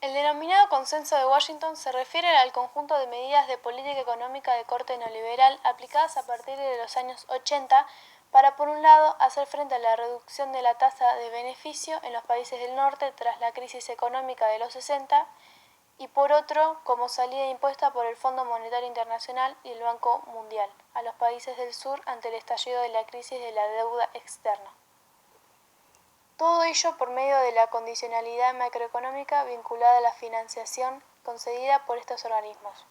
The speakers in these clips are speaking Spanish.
El denominado Consenso de Washington se refiere al conjunto de medidas de política económica de corte neoliberal aplicadas a partir de los años 80 para, por un lado, hacer frente a la reducción de la tasa de beneficio en los países del norte tras la crisis económica de los 60 y, por otro, como salida impuesta por el Fondo Monetario Internacional y el Banco Mundial a los países del sur ante el estallido de la crisis de la deuda externa. Todo ello por medio de la condicionalidad macroeconómica vinculada a la financiación concedida por estos organismos.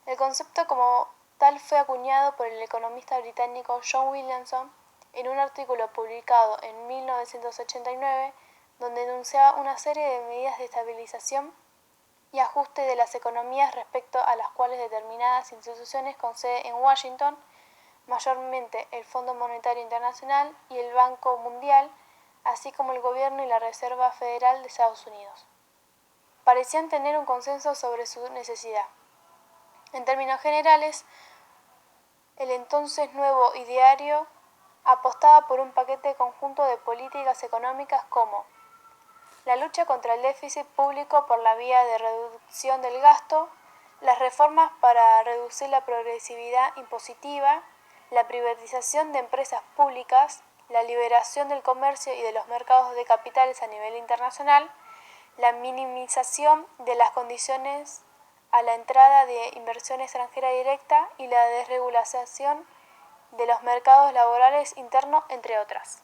El concepto como tal fue acuñado por el economista británico John Williamson en un artículo publicado en 1989, donde enunciaba una serie de medidas de estabilización y ajuste de las economías respecto a las cuales determinadas instituciones con sede en Washington, mayormente el Fondo Monetario Internacional y el Banco Mundial, así como el Gobierno y la Reserva Federal de Estados Unidos, parecían tener un consenso sobre su necesidad. En términos generales, el entonces nuevo ideario apostaba por un paquete conjunto de políticas económicas como la lucha contra el déficit público por la vía de reducción del gasto, las reformas para reducir la progresividad impositiva, la privatización de empresas públicas, la liberación del comercio y de los mercados de capitales a nivel internacional, la minimización de las condiciones a la entrada de inversión extranjera directa y la desregulación de los mercados laborales internos, entre otras.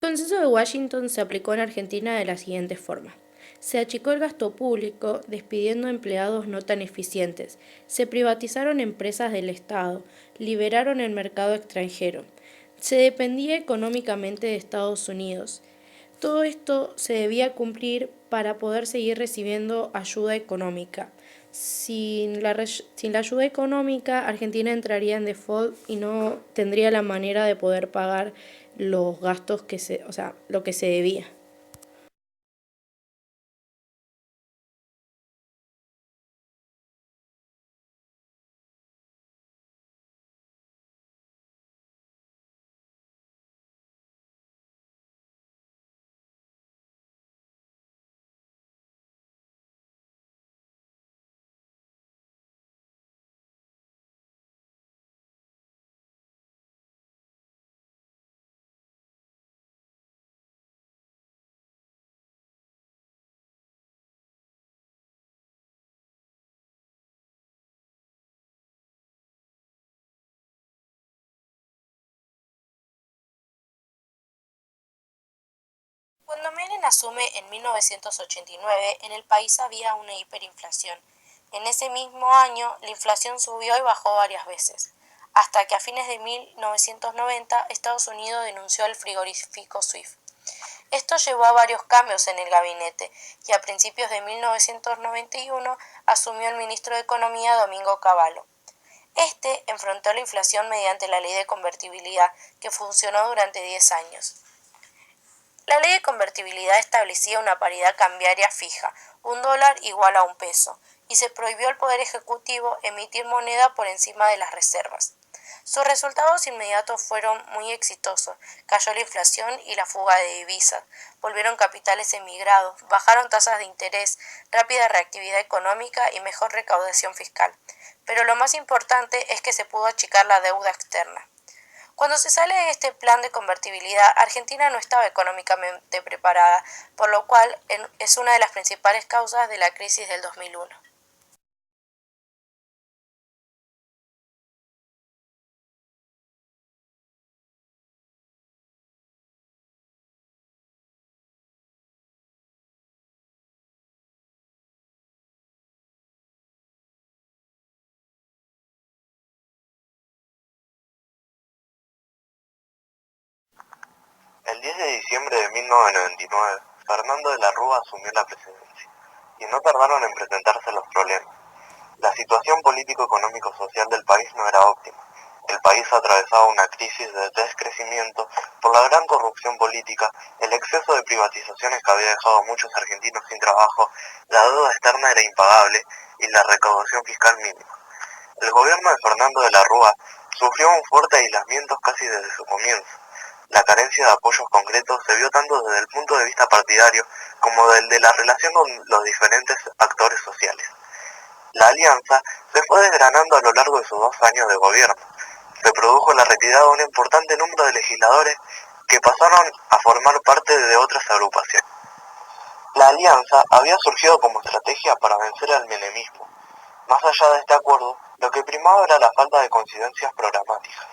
El Consenso de Washington se aplicó en Argentina de la siguiente forma. Se achicó el gasto público, despidiendo empleados no tan eficientes. Se privatizaron empresas del Estado, liberaron el mercado extranjero. Se dependía económicamente de Estados Unidos. Todo esto se debía cumplir para poder seguir recibiendo ayuda económica. Sin la ayuda económica, Argentina entraría en default y no tendría la manera de poder pagar los gastos lo que se debía. Cuando Menem asume en 1989, en el país había una hiperinflación. En ese mismo año, la inflación subió y bajó varias veces, hasta que a fines de 1990 Estados Unidos denunció el frigorífico SWIFT. Esto llevó a varios cambios en el gabinete y a principios de 1991 asumió el ministro de Economía Domingo Cavallo. Este enfrentó la inflación mediante la ley de convertibilidad, que funcionó durante 10 años. La ley de convertibilidad establecía una paridad cambiaria fija, $1 igual a $1, y se prohibió al Poder Ejecutivo emitir moneda por encima de las reservas. Sus resultados inmediatos fueron muy exitosos. Cayó la inflación y la fuga de divisas, volvieron capitales emigrados, bajaron tasas de interés, rápida reactividad económica y mejor recaudación fiscal. Pero lo más importante es que se pudo achicar la deuda externa. Cuando se sale de este plan de convertibilidad, Argentina no estaba económicamente preparada, por lo cual es una de las principales causas de la crisis del 2001. El 10 de diciembre de 1999, Fernando de la Rúa asumió la presidencia, y no tardaron en presentarse los problemas. La situación político-económico-social del país no era óptima. El país atravesaba una crisis de descrecimiento por la gran corrupción política, el exceso de privatizaciones que había dejado a muchos argentinos sin trabajo, la deuda externa era impagable y la recaudación fiscal mínima. El gobierno de Fernando de la Rúa sufrió un fuerte aislamiento casi desde su comienzo. La carencia de apoyos concretos se vio tanto desde el punto de vista partidario como del de la relación con los diferentes actores sociales. La alianza se fue desgranando a lo largo de sus 2 años de gobierno. Se produjo la retirada de un importante número de legisladores que pasaron a formar parte de otras agrupaciones. La alianza había surgido como estrategia para vencer al menemismo. Más allá de este acuerdo, lo que primaba era la falta de coincidencias programáticas.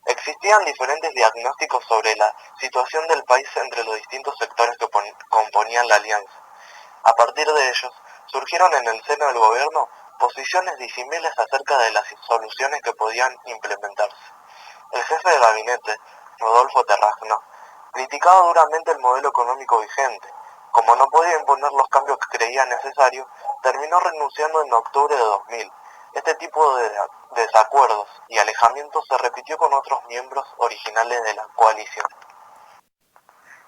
Existían diferentes diagnósticos sobre la situación del país entre los distintos sectores que componían la alianza. A partir de ellos, surgieron en el seno del gobierno posiciones disímiles acerca de las soluciones que podían implementarse. El jefe de gabinete, Rodolfo Terragno, criticaba duramente el modelo económico vigente. Como no podía imponer los cambios que creía necesarios, terminó renunciando en octubre de 2000. Este tipo de desacuerdos y alejamientos se repitió con otros miembros originales de la coalición.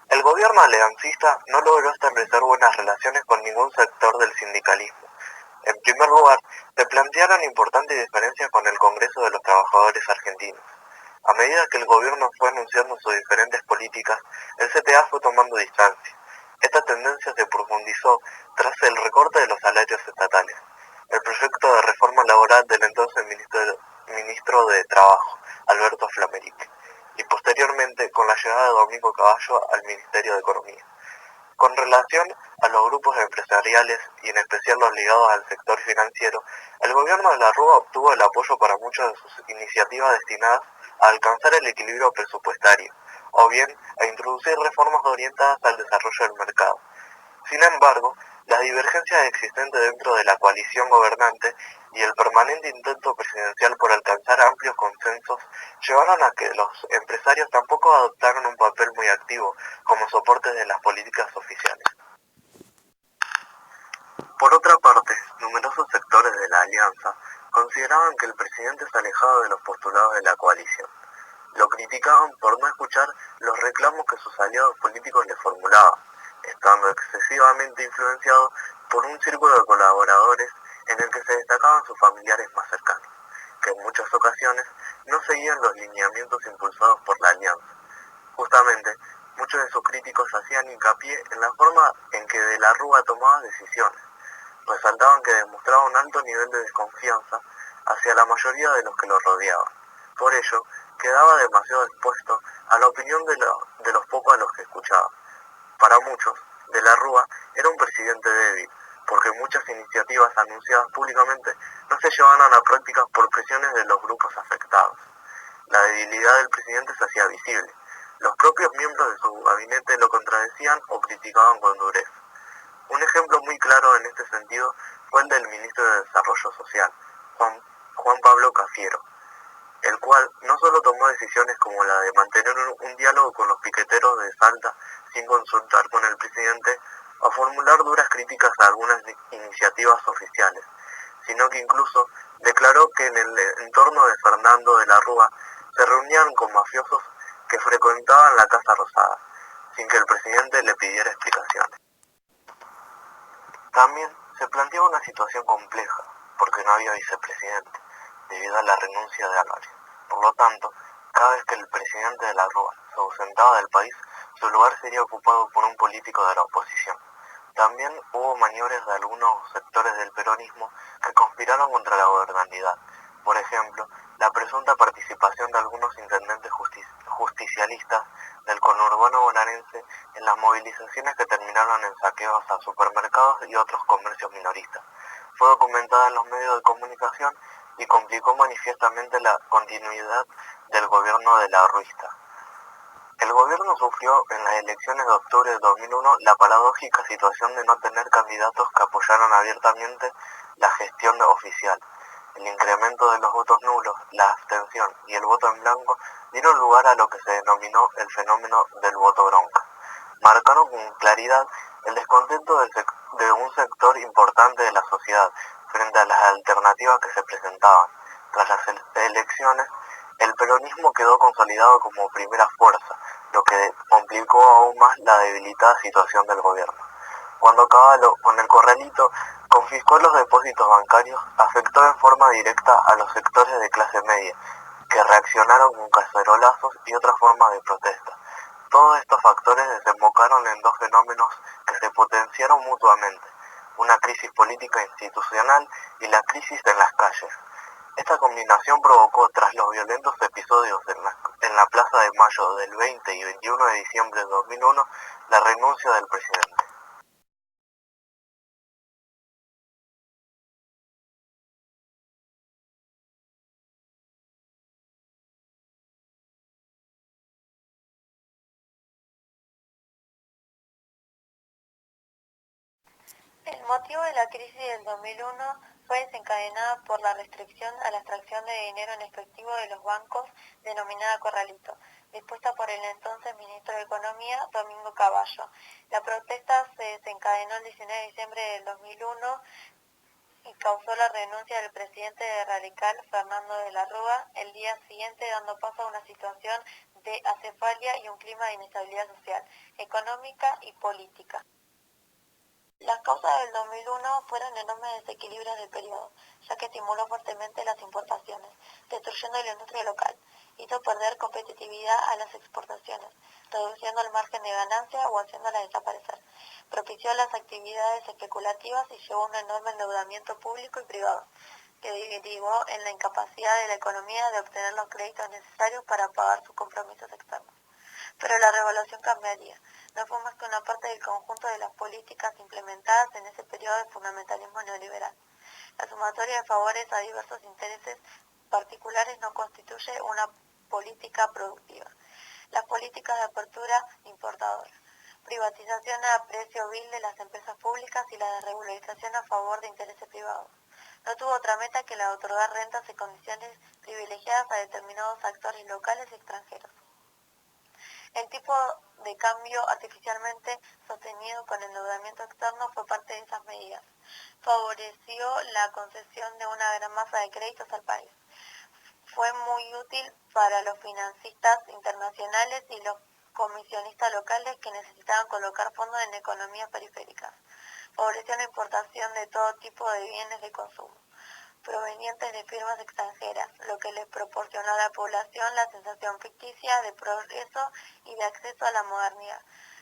El gobierno aliancista no logró establecer buenas relaciones con ningún sector del sindicalismo. En primer lugar, se plantearon importantes diferencias con el Congreso de los Trabajadores Argentinos. A medida que el gobierno fue anunciando sus diferentes políticas, el CTA fue tomando distancia. Esta tendencia se profundizó tras el recorte de los salarios estatales, el proyecto de reforma laboral del entonces ministro de Trabajo, Alberto Flammeric, y posteriormente con la llegada de Domingo Cavallo al Ministerio de Economía. Con relación a los grupos empresariales y en especial los ligados al sector financiero, el gobierno de la Rúa obtuvo el apoyo para muchas de sus iniciativas destinadas a alcanzar el equilibrio presupuestario, o bien a introducir reformas orientadas al desarrollo del mercado. Sin embargo, las divergencias existentes dentro de la coalición gobernante y el permanente intento presidencial por alcanzar amplios consensos llevaron a que los empresarios tampoco adoptaron un papel muy activo como soporte de las políticas oficiales. Por otra parte, numerosos sectores de la alianza consideraban que el presidente se alejaba de los postulados de la coalición. Lo criticaban por no escuchar los reclamos que sus aliados políticos le formulaban, estando excesivamente influenciado por un círculo de colaboradores en el que se destacaban sus familiares más cercanos, que en muchas ocasiones no seguían los lineamientos impulsados por la alianza. Justamente, muchos de sus críticos hacían hincapié en la forma en que de la Rúa tomaba decisiones. Resaltaban que demostraba un alto nivel de desconfianza hacia la mayoría de los que lo rodeaban. Por ello, quedaba demasiado expuesto a la opinión de los pocos a los que escuchaba. Para muchos, de la Rúa era un presidente débil, porque muchas iniciativas anunciadas públicamente no se llevaban a la práctica por presiones de los grupos afectados. La debilidad del presidente se hacía visible. Los propios miembros de su gabinete lo contradecían o criticaban con dureza. Un ejemplo muy claro en este sentido fue el del ministro de Desarrollo Social, Juan Pablo Cafiero, el cual no solo tomó decisiones como la de mantener un diálogo con los piqueteros de Salta sin consultar con el presidente o formular duras críticas a algunas iniciativas oficiales, sino que incluso declaró que en el entorno de Fernando de la Rúa se reunían con mafiosos que frecuentaban la Casa Rosada, sin que el presidente le pidiera explicaciones. También se planteaba una situación compleja, porque no había vicepresidente, debido a la renuncia de Álvarez. Por lo tanto, cada vez que el presidente de la Rúa se ausentaba del país, su lugar sería ocupado por un político de la oposición. También hubo maniobras de algunos sectores del peronismo que conspiraron contra la gobernabilidad. Por ejemplo, la presunta participación de algunos intendentes justicialistas del conurbano bonaerense en las movilizaciones que terminaron en saqueos a supermercados y otros comercios minoristas. Fue documentada en los medios de comunicación y complicó manifiestamente la continuidad del gobierno de la Ruista. El gobierno sufrió en las elecciones de octubre de 2001 la paradójica situación de no tener candidatos que apoyaran abiertamente la gestión oficial. El incremento de los votos nulos, la abstención y el voto en blanco dieron lugar a lo que se denominó el fenómeno del voto bronca. Marcaron con claridad el descontento de un sector importante de la sociedad frente a las alternativas que se presentaban. Tras las elecciones, el peronismo quedó consolidado como primera fuerza, lo que complicó aún más la debilitada situación del gobierno. Cuando Cavallo, con el corralito, confiscó los depósitos bancarios, afectó en forma directa a los sectores de clase media, que reaccionaron con cacerolazos y otras formas de protesta. Todos estos factores desembocaron en dos fenómenos que se potenciaron mutuamente: una crisis política institucional y la crisis en las calles. Esta combinación provocó, tras los violentos episodios en la Plaza de Mayo del 20 y 21 de diciembre de 2001, la renuncia del presidente. El motivo de la crisis del 2001 fue desencadenada por la restricción a la extracción de dinero en efectivo de los bancos, denominada corralito, dispuesta por el entonces ministro de Economía, Domingo Cavallo. La protesta se desencadenó el 19 de diciembre del 2001 y causó la renuncia del presidente radical, Fernando de la Rúa, el día siguiente, dando paso a una situación de acefalia y un clima de inestabilidad social, económica y política. Las causas del 2001 fueron enormes desequilibrios del periodo, ya que estimuló fuertemente las importaciones, destruyendo la industria local, hizo perder competitividad a las exportaciones, reduciendo el margen de ganancia o haciéndolas desaparecer, propició las actividades especulativas y llevó a un enorme endeudamiento público y privado, que derivó en la incapacidad de la economía de obtener los créditos necesarios para pagar sus compromisos externos. Pero la revaluación cambiaría. No fue más que una parte del conjunto de las políticas implementadas en ese periodo de fundamentalismo neoliberal. La sumatoria de favores a diversos intereses particulares no constituye una política productiva. Las políticas de apertura importadora, privatización a precio vil de las empresas públicas y la desregularización a favor de intereses privados. No tuvo otra meta que la de otorgar rentas y condiciones privilegiadas a determinados actores locales y extranjeros. El tipo de cambio artificialmente sostenido con endeudamiento externo fue parte de esas medidas. Favoreció la concesión de una gran masa de créditos al país. Fue muy útil para los financistas internacionales y los comisionistas locales que necesitaban colocar fondos en economías periféricas. Favoreció la importación de todo tipo de bienes de consumo provenientes de firmas extranjeras, lo que les proporcionó a la población la sensación ficticia de progreso y de acceso a la modernidad.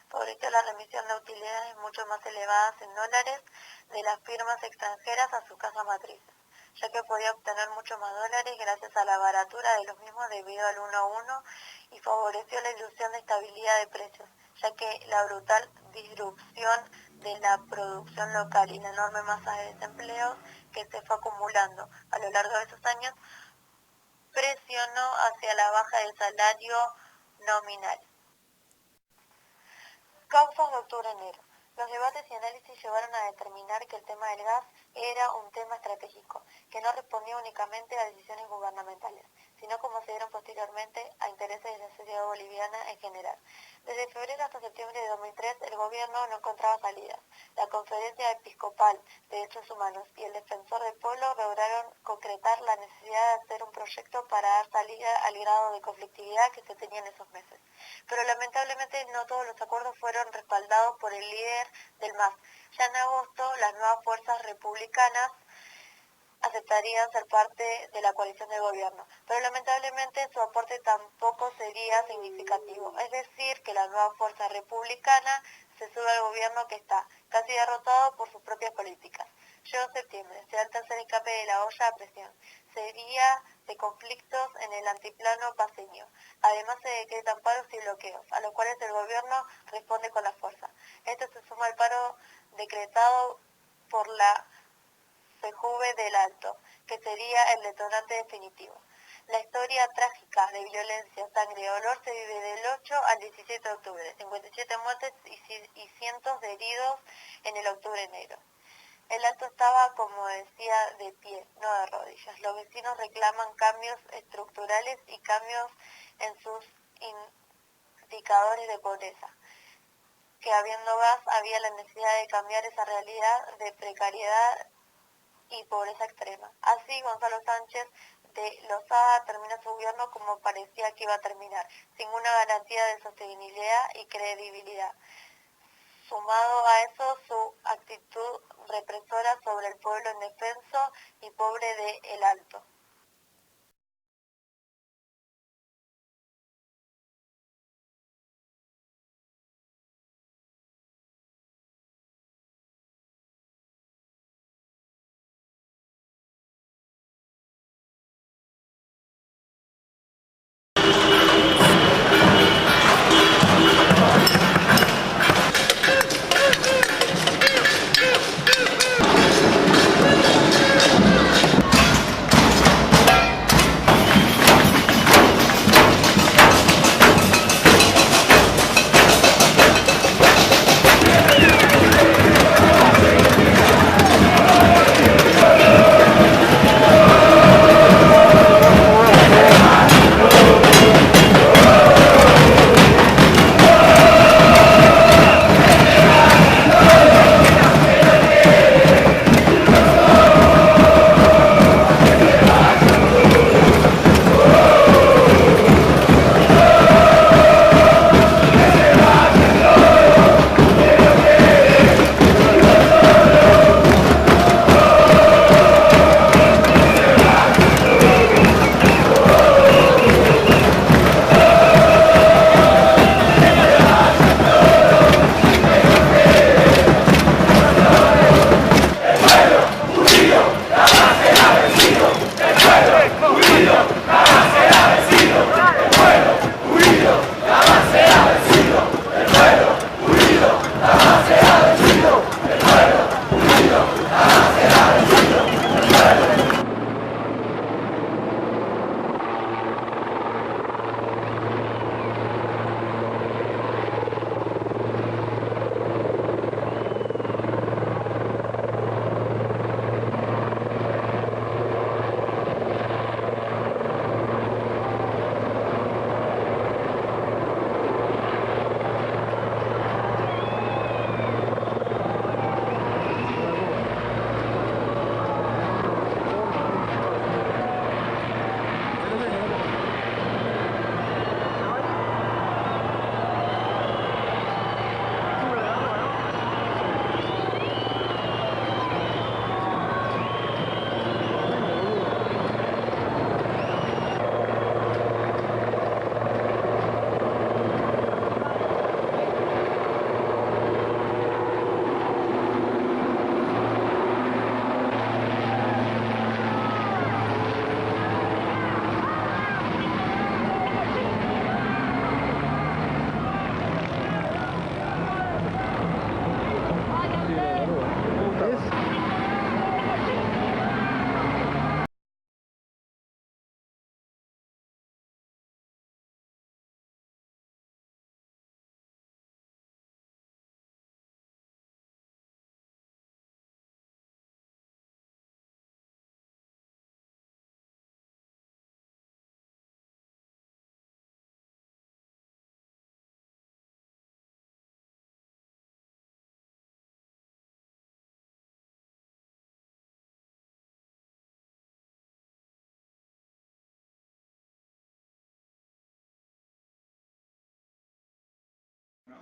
Favoreció la remisión de utilidades mucho más elevadas en dólares de las firmas extranjeras a sus casas matrices, ya que podía obtener mucho más dólares gracias a la baratura de los mismos debido al 1 a 1, y favoreció la ilusión de estabilidad de precios, ya que la brutal disrupción de la producción local y la enorme masa de desempleos que se fue acumulando a lo largo de esos años presionó hacia la baja del salario nominal. Causas de octubre-enero. Los debates y análisis llevaron a determinar que el tema del gas era un tema estratégico, que no respondía únicamente a decisiones gubernamentales, sino, como se dieron posteriormente, a intereses de la sociedad boliviana en general. Desde febrero hasta septiembre de 2003, el gobierno no encontraba salidas. La Conferencia Episcopal de Derechos Humanos y el Defensor del Pueblo lograron concretar la necesidad de hacer un proyecto para dar salida al grado de conflictividad que se tenía en esos meses. Pero lamentablemente no todos los acuerdos fueron respaldados por el líder del MAS. Ya en agosto, las nuevas fuerzas republicanas aceptarían ser parte de la coalición de gobierno, pero lamentablemente su aporte tampoco sería significativo. Es decir, que la nueva fuerza republicana se sube al gobierno que está casi derrotado por sus propias políticas. Llegó septiembre, será el tercer escape de la olla a presión. Sería de conflictos en el antiplano paseño. Además se decretan paros y bloqueos, a los cuales el gobierno responde con la fuerza. Esto se suma al paro decretado por la Sejuve del Alto, que sería el detonante definitivo. La historia trágica de violencia, sangre y dolor se vive del 8 al 17 de octubre, 57 muertes y cientos de heridos en el octubre negro. El Alto estaba, como decía, de pie, no de rodillas. Los vecinos reclaman cambios estructurales y cambios en sus indicadores de pobreza. Que habiendo gas había la necesidad de cambiar esa realidad de precariedad y pobreza extrema. Así, Gonzalo Sánchez de Lozada termina su gobierno como parecía que iba a terminar, sin una garantía de sostenibilidad y credibilidad. Sumado a eso, su actitud represora sobre el pueblo indefenso y pobre de El Alto.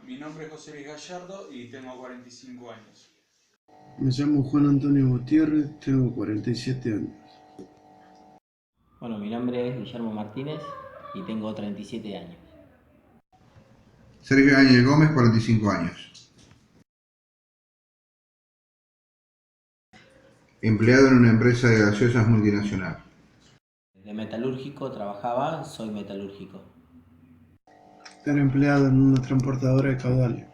mi nombre es José Luis Gallardo y tengo 45 años. Me llamo Juan Antonio Gutiérrez, tengo 47 años. Bueno, mi nombre es Guillermo Martínez y tengo 37 años. Sergio Áñez Gómez, 45 años. Empleado en una empresa de gaseosas multinacional. De metalúrgico trabajaba, soy metalúrgico. Era empleado en una transportadora de caudales.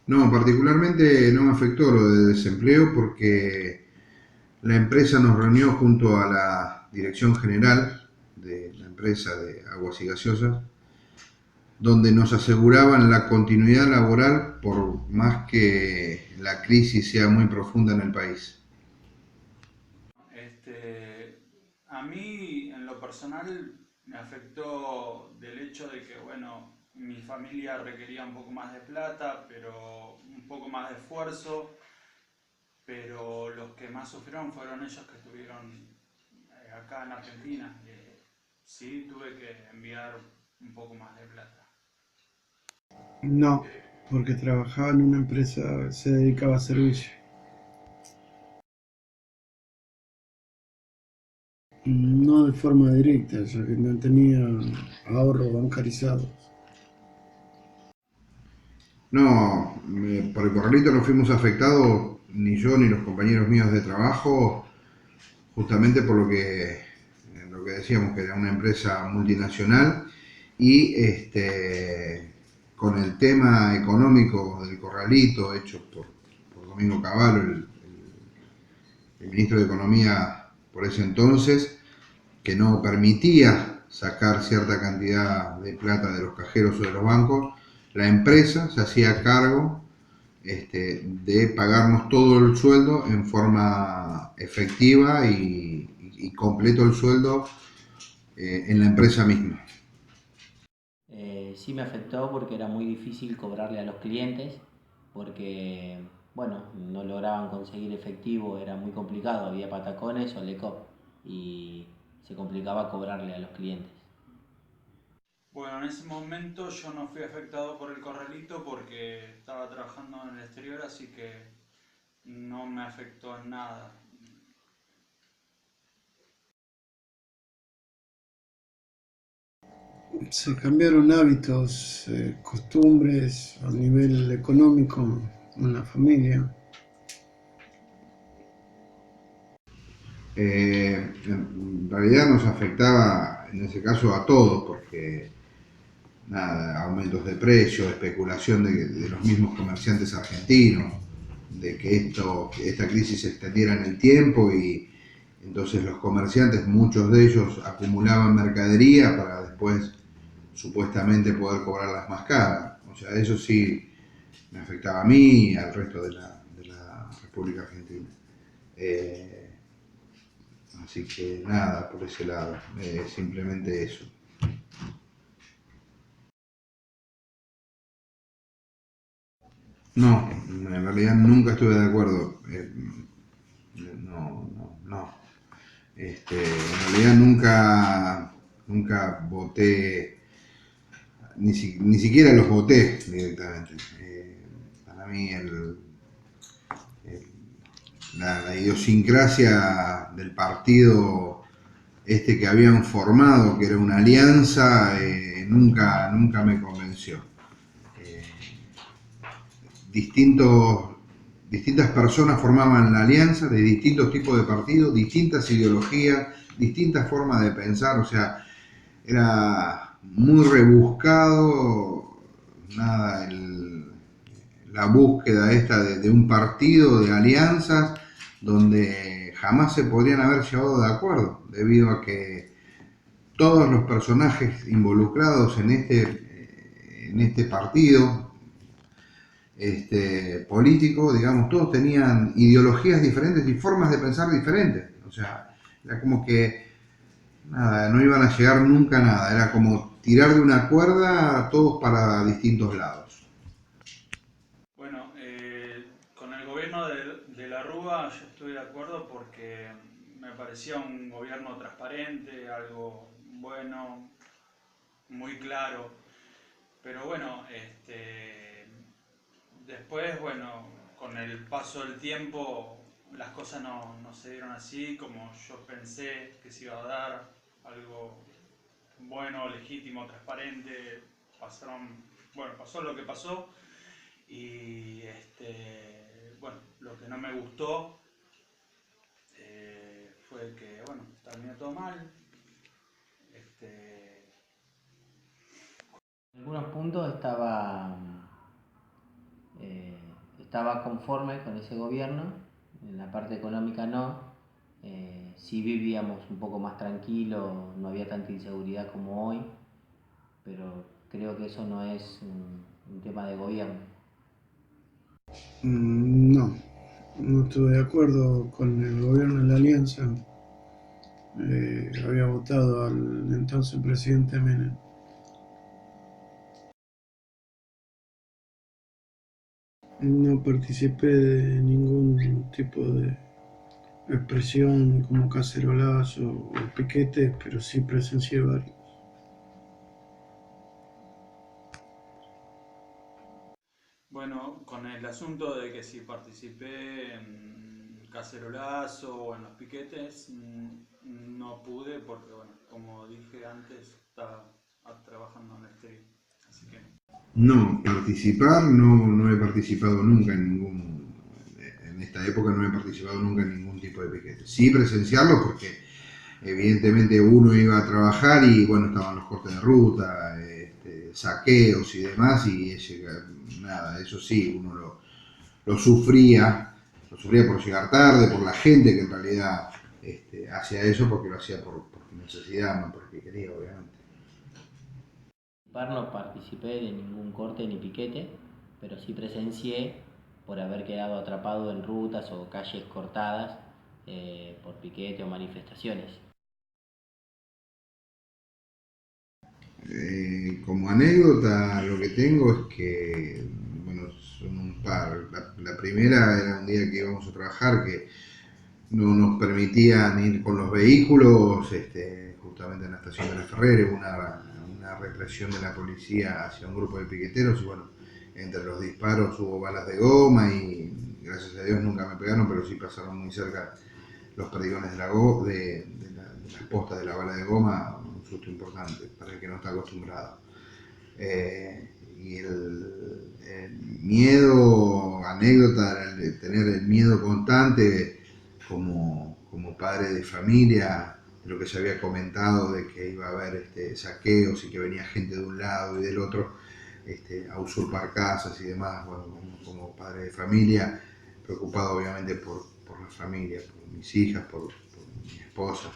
No, particularmente no me afectó lo de desempleo porque la empresa nos reunió junto a la dirección general de la empresa de aguas y gaseosas, donde nos aseguraban la continuidad laboral por más que la crisis sea muy profunda en el país. A mí, en lo personal, me afectó del hecho de que, bueno, mi familia requería un poco más de plata, pero un poco más de esfuerzo, pero los que más sufrieron fueron ellos que estuvieron acá en Argentina. Sí, tuve que enviar un poco más de plata. No, porque trabajaba en una empresa que se dedicaba a servicio. No de forma directa, ya que no tenía ahorros bancarizados. No, por el corralito no fuimos afectados, ni yo ni los compañeros míos de trabajo, justamente por lo que decíamos, que era una empresa multinacional y con el tema económico del corralito hecho por Domingo Cavallo, el ministro de Economía por ese entonces, que no permitía sacar cierta cantidad de plata de los cajeros o de los bancos, la empresa se hacía cargo de pagarnos todo el sueldo en forma efectiva y completo el sueldo en la empresa misma. Sí me afectó porque era muy difícil cobrarle a los clientes, porque, bueno, no lograban conseguir efectivo, era muy complicado, había patacones o lecop y se complicaba cobrarle a los clientes. Bueno, en ese momento yo no fui afectado por el corralito porque estaba trabajando en el exterior, así que no me afectó en nada. Se cambiaron hábitos, costumbres a nivel económico en la familia. En realidad nos afectaba en ese caso a todos, porque nada, aumentos de precios, especulación de los mismos comerciantes argentinos, de que esta crisis se extendiera en el tiempo y entonces los comerciantes, muchos de ellos acumulaban mercadería para después supuestamente poder cobrarlas más caras. O sea, eso sí me afectaba a mí y al resto de la República Argentina. Así que nada, por ese lado, simplemente eso. No, en realidad nunca estuve de acuerdo. No. En realidad nunca voté, ni siquiera los voté directamente. Para mí la idiosincrasia del partido que habían formado, que era una alianza, nunca me convenció. Distintas personas formaban la alianza de distintos tipos de partidos, distintas ideologías, distintas formas de pensar, o sea, era muy rebuscado, nada, la búsqueda de un partido, de alianzas, donde jamás se podrían haber llevado de acuerdo, debido a que todos los personajes involucrados en este partido político, digamos, todos tenían ideologías diferentes y formas de pensar diferentes. O sea, era como que nada, no iban a llegar nunca a nada, era como tirar de una cuerda todos para distintos lados. Bueno, con el gobierno de la Rúa yo estoy de acuerdo porque me parecía un gobierno transparente, algo bueno, muy claro. Pero bueno, después, bueno, con el paso del tiempo las cosas no se dieron así como yo pensé que se iba a dar, algo bueno, legítimo, transparente. Pasó lo que pasó y bueno, lo que no me gustó fue que, bueno, terminó todo mal. En algunos puntos estaba conforme con ese gobierno, en la parte económica no. Sí vivíamos un poco más tranquilo, no había tanta inseguridad como hoy, pero creo que eso no es un tema de gobierno. No, no estuve de acuerdo con el gobierno de la Alianza. Había votado al entonces presidente Menem. No participé de ningún tipo de expresión como cacerolazo o piquete, pero sí presencié varios. Bueno, con el asunto de que si participé en cacerolazo o en los piquetes, no pude porque, bueno, como dije antes, estaba trabajando en el exterior. Así que No, participar no he participado nunca en esta época no he participado nunca en ningún tipo de piquete. Sí presenciarlo porque evidentemente uno iba a trabajar y bueno, estaban los cortes de ruta, saqueos y demás y nada, eso sí, uno lo lo sufría por llegar tarde, por la gente que en realidad hacía eso porque lo hacía por necesidad, no porque quería, obviamente. No participé de ningún corte ni piquete, pero sí presencié por haber quedado atrapado en rutas o calles cortadas por piquete o manifestaciones. Como anécdota, lo que tengo es que, bueno, son un par. La primera era un día que íbamos a trabajar que no nos permitían ir con los vehículos, justamente en la estación de La Ferrer, hubo una represión de la policía hacia un grupo de piqueteros y bueno, entre los disparos hubo balas de goma y gracias a Dios nunca me pegaron, pero sí pasaron muy cerca los perdigones de las postas de la bala de goma, un susto importante para el que no está acostumbrado. Y el miedo, anécdota, de tener el miedo constante como padre de familia, de lo que se había comentado de que iba a haber saqueos y que venía gente de un lado y del otro a usurpar casas y demás, bueno, como padre de familia, preocupado obviamente por la familia, por mis hijas, por mi esposa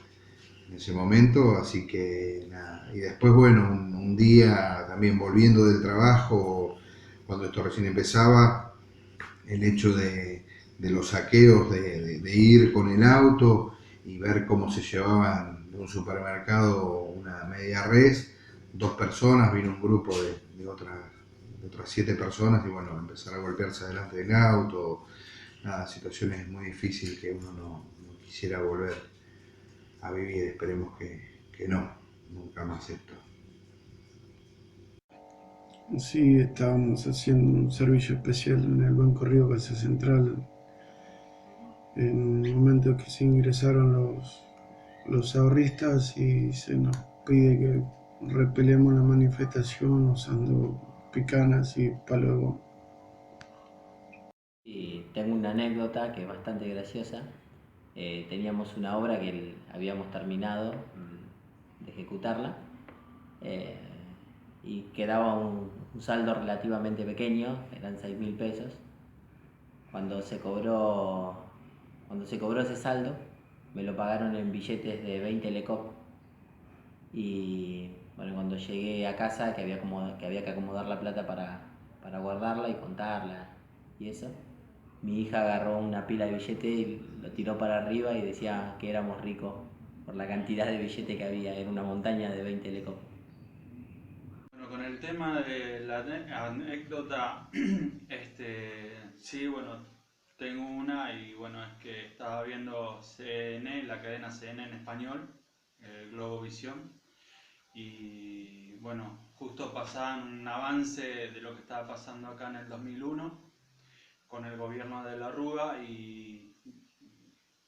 en ese momento, así que nada. Y después, bueno, un día también volviendo del trabajo, cuando esto recién empezaba, el hecho de los saqueos, de ir con el auto y ver cómo se llevaban de un supermercado una media res, dos personas, vino un grupo de otras 7 personas y bueno, empezar a golpearse delante del auto, nada, situaciones muy difíciles que uno no quisiera volver a vivir, esperemos que no, nunca más esto. Sí, estábamos haciendo un servicio especial en el Banco Río Casa Central en el momento que se ingresaron los ahorristas y se nos pide que repelemos la manifestación usando picanas y palo de goma. Y tengo una anécdota que es bastante graciosa. Teníamos una obra que habíamos terminado de ejecutarla y quedaba un saldo relativamente pequeño, eran 6.000 pesos. Cuando se cobró ese saldo, me lo pagaron en billetes de 20 lecop. Y bueno, cuando llegué a casa, que había que acomodar la plata para guardarla y contarla y eso, mi hija agarró una pila de billetes y lo tiró para arriba y decía que éramos ricos por la cantidad de billetes que había, era una montaña de 20 lecop. bueno, con el tema de la anécdota, sí, bueno, tengo una y bueno, es que estaba viendo CNN, la cadena CNN en español, Globovisión, y bueno, justo pasaban un avance de lo que estaba pasando acá en el 2001 con el gobierno de la Rúa, y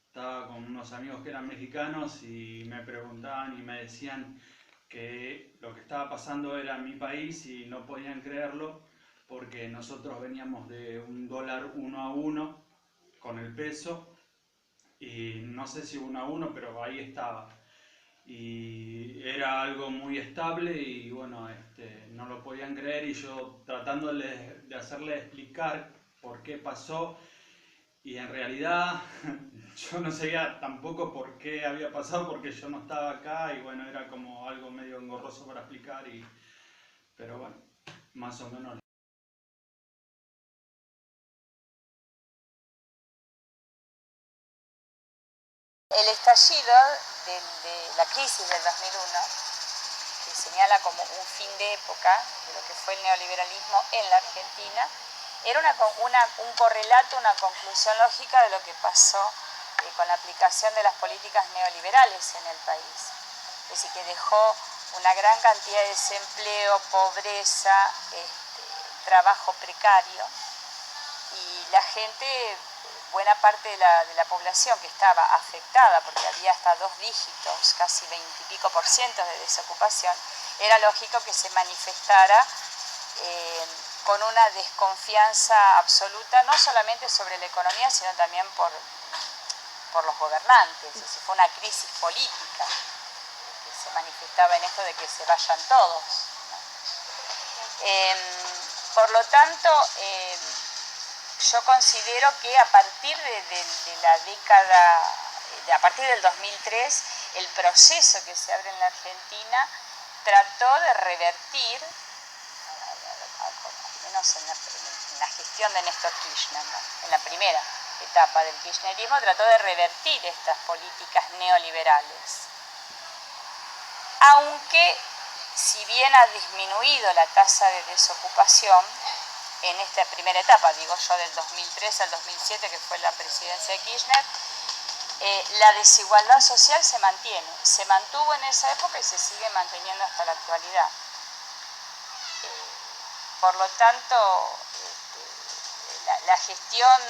estaba con unos amigos que eran mexicanos y me preguntaban y me decían que lo que estaba pasando era en mi país y no podían creerlo porque nosotros veníamos de un dólar 1 a 1 con el peso, y no sé si 1 a 1, pero ahí estaba. Y era algo muy estable y bueno, no lo podían creer, y yo tratando de hacerle explicar por qué pasó, y en realidad yo no sabía tampoco por qué había pasado porque yo no estaba acá, y bueno, era como algo medio engorroso para explicar, pero bueno, más o menos. El estallido de la crisis del 2001, que señala como un fin de época de lo que fue el neoliberalismo en la Argentina, era un correlato, una conclusión lógica de lo que pasó con la aplicación de las políticas neoliberales en el país. Es decir, que dejó una gran cantidad de desempleo, pobreza, trabajo precario, y la gente, buena parte de la población que estaba afectada, porque había hasta 2 dígitos, casi 20 y pico % de desocupación, era lógico que se manifestara con una desconfianza absoluta, no solamente sobre la economía, sino también por los gobernantes. Es decir, fue una crisis política que se manifestaba en esto de que se vayan todos, ¿no? Por lo tanto, yo considero que a partir de la década, a partir del 2003, el proceso que se abre en la Argentina trató de revertir, al menos en la gestión de Néstor Kirchner, ¿no? En la primera etapa del kirchnerismo, trató de revertir estas políticas neoliberales. Aunque, si bien ha disminuido la tasa de desocupación, en esta primera etapa, digo yo, del 2003 al 2007, que fue la presidencia de Kirchner, la desigualdad social se mantuvo en esa época y se sigue manteniendo hasta la actualidad. Por lo tanto, la gestión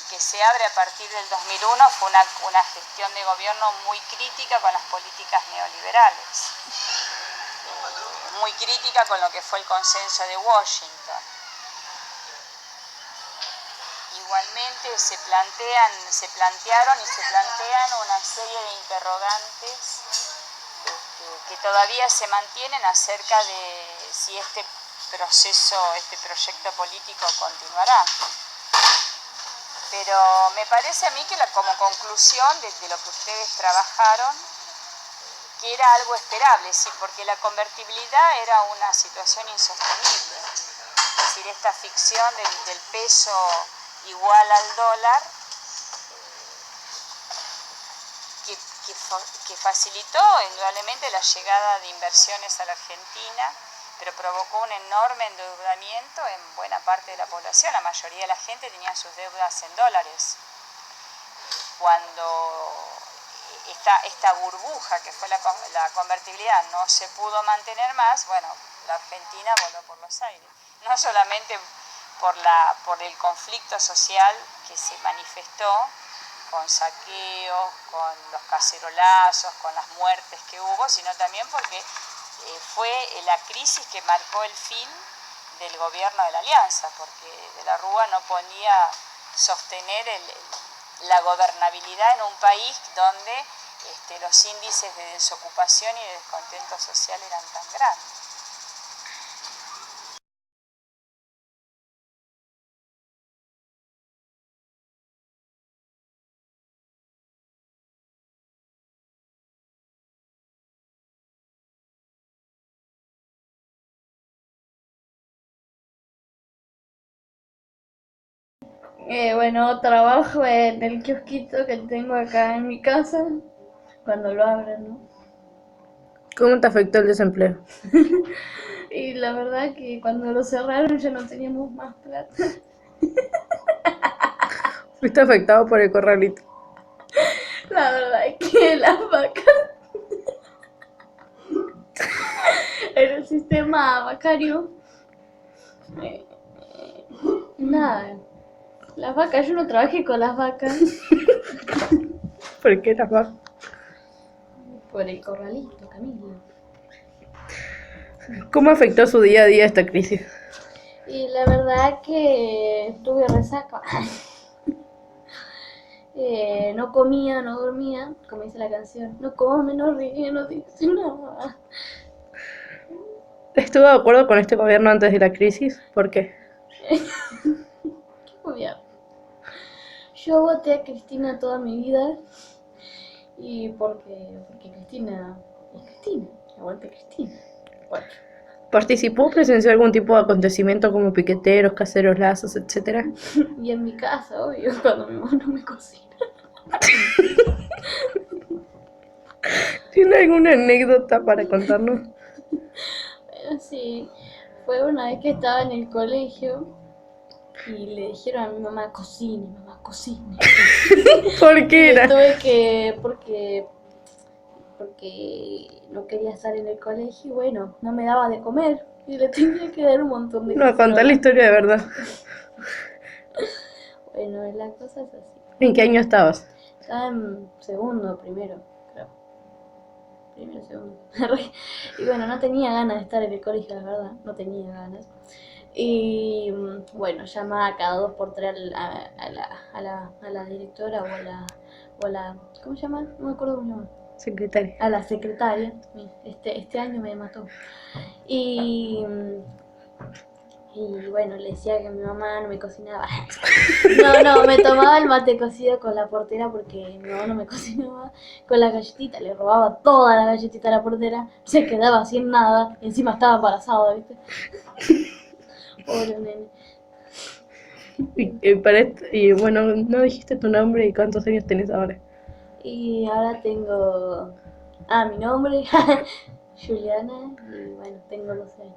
que se abre a partir del 2001 fue una gestión de gobierno muy crítica con las políticas neoliberales, muy crítica con lo que fue el consenso de Washington. Igualmente se plantearon y se plantean una serie de interrogantes que todavía se mantienen acerca de si este proyecto político continuará. Pero me parece a mí que como conclusión de lo que ustedes trabajaron, que era algo esperable, ¿sí? Porque la convertibilidad era una situación insostenible. Es decir, esta ficción del peso igual al dólar, que facilitó indudablemente la llegada de inversiones a la Argentina, pero provocó un enorme endeudamiento en buena parte de la población. La mayoría de la gente tenía sus deudas en dólares. Cuando esta burbuja que fue la convertibilidad no se pudo mantener más, bueno, la Argentina voló por los aires. No solamente por el conflicto social que se manifestó con saqueos, con los cacerolazos, con las muertes que hubo, sino también porque fue la crisis que marcó el fin del gobierno de la Alianza, porque de la Rúa no podía sostener la gobernabilidad en un país donde los índices de desocupación y de descontento social eran tan grandes. Bueno, trabajo en el kiosquito que tengo acá en mi casa, cuando lo abren, ¿no? ¿Cómo te afectó el desempleo? Y la verdad que cuando lo cerraron ya no teníamos más plata. Fuiste afectado por el corralito. La verdad es que las vacas en el sistema bancario. Nada, las vacas, yo no trabajé con las vacas. ¿Por qué las vacas? Por el corralito, Camila. ¿Cómo afectó su día a día esta crisis? Y la verdad que tuve resaca. No comía, no dormía, como dice la canción. No come, no ríe, no dice nada. ¿Estuvo de acuerdo con este gobierno antes de la crisis? ¿Por qué? ¿Qué gobierno? Yo voté a Cristina toda mi vida. Y porque Cristina es Cristina. Aguante Cristina. Bueno. ¿Participó o presenció algún tipo de acontecimiento como piqueteros, caseros, lazos, etcétera? Y en mi casa, obvio, cuando mi mamá no me cocina. ¿Tiene alguna anécdota para contarnos? Bueno, sí, fue una vez que estaba en el colegio y le dijeron a mi mamá, cocine, mamá, cocine. ¿Por qué era? Tuve que, porque no quería estar en el colegio y bueno, no me daba de comer y le tenía que dar un montón de No, contar la historia de verdad. Bueno, la cosa es así. ¿En qué año estabas? Estaba en segundo, primero, creo. Primero, segundo. Y bueno, no tenía ganas de estar en el colegio, la verdad, no tenía ganas. Y bueno, llamaba cada 2 por 3 a la directora o a la, ¿cómo se llama? No me acuerdo cómo se llama. Secretaria. A la secretaria. Este año me mató. Y bueno, le decía que mi mamá no me cocinaba. No, me tomaba el mate cocido con la portera porque mi mamá no me cocinaba. Con la galletita, le robaba toda la galletita a la portera. Se quedaba sin nada. Y encima estaba embarazada, ¿viste? Pobre nene. Y bueno, no dijiste tu nombre y cuántos años tenés ahora. Y ahora tengo mi nombre, Juliana, y bueno, tengo 12 años.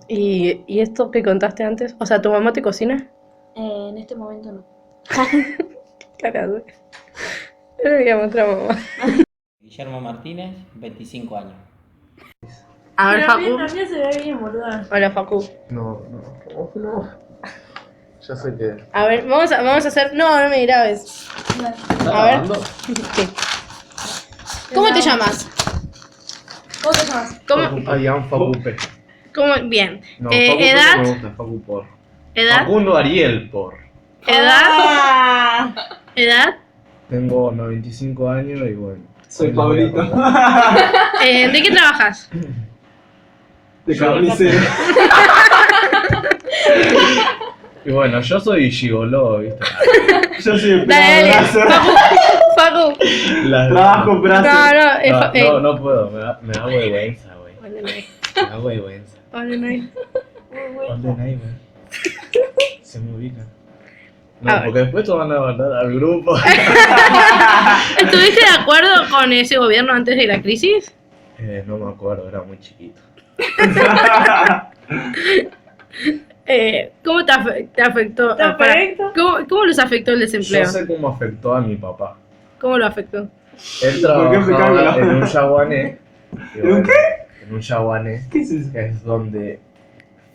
¿Y esto que contaste antes? O sea, ¿tu mamá te cocina? En este momento no. Carajo. No le voy a mostrar a mamá. Guillermo Martínez, 25 años. A ver, Facu. También se ve bien, boluda. Hola, Facu. No. Ya sé que... A ver, vamos a hacer... No me grabes. A ver. Sí. ¿Cómo te llamas? ¿Cómo te llamas? ¿Cómo? Adrián Facupe. ¿Cómo? Bien. No, Facupe ¿Edad? no me gusta, Facu por. ¿Edad? Facundo Ariel por. ¿Edad? ¿Edad? Tengo 95 años y bueno. Soy Pablito. ¿De qué trabajas? De carnicero. Y bueno, yo soy gigoló, ¿viste? Yo soy el Dale, Facu. Trabajo brazo. No puedo, me da vergüenza, güey. Me da vergüenza. Online. Güey. Se me ubica. No, porque después te van a mandar al grupo. ¿Estuviste de acuerdo con ese gobierno antes de la crisis? No me acuerdo, era muy chiquito. ¿Cómo te afectó? ¿Cómo los afectó el desempleo? Yo sé cómo afectó a mi papá. ¿Cómo lo afectó? Él trabajaba en un yaguané. ¿En qué? En un yaguané. ¿Qué es eso? Que es donde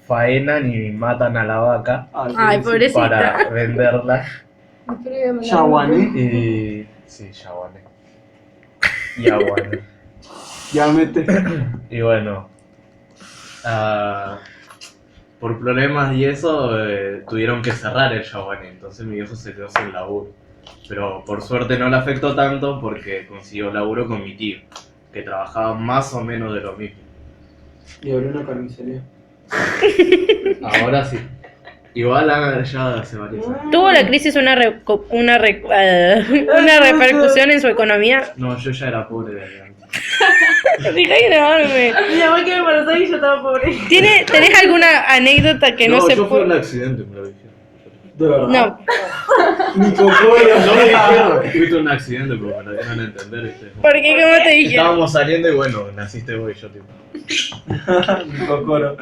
faenan y matan a la vaca. Ay, pobrecita. Para venderla. Yaguané. Y... sí, yaguané. Yaguané. Ya mete. Y bueno, por problemas y eso, tuvieron que cerrar el yaguané, entonces mi viejo se quedó sin laburo. Pero por suerte no le afectó tanto porque consiguió laburo con mi tío, que trabajaba más o menos de lo mismo. Y abrió una carnicería. Ahora sí. Igual ya hace varios años. ¿Tuvo la crisis una repercusión en su economía? No, yo ya era pobre de antes. Dejá de grabarme. Mi mamá que me embarazó y yo estaba pobre. ¿Tenés alguna anécdota que no se yo fue puede...? un accidente, me lo dijeron. De verdad. No. Ni cocoro. No me dijeron que fuiste un accidente, pero me lo dieron a entender. ¿Viste? ¿Por qué? ¿Cómo te dijeron? Estábamos saliendo y bueno, naciste vos y yo tipo. Ni cocoro.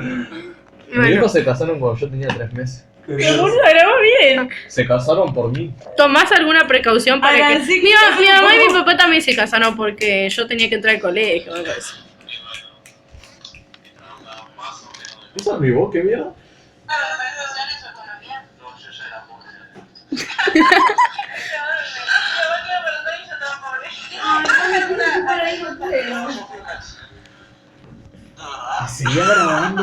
Mis hijos se casaron cuando yo tenía 3 meses. Seguro, grabó bien. Se casaron por mí. ¿Tomás alguna precaución para que...? Sí, Mi mamá y mi papá también se casaron porque yo tenía que entrar al colegio o algo así. ¿Eso es mi voz? ¿Qué mierda? Seguía grabando.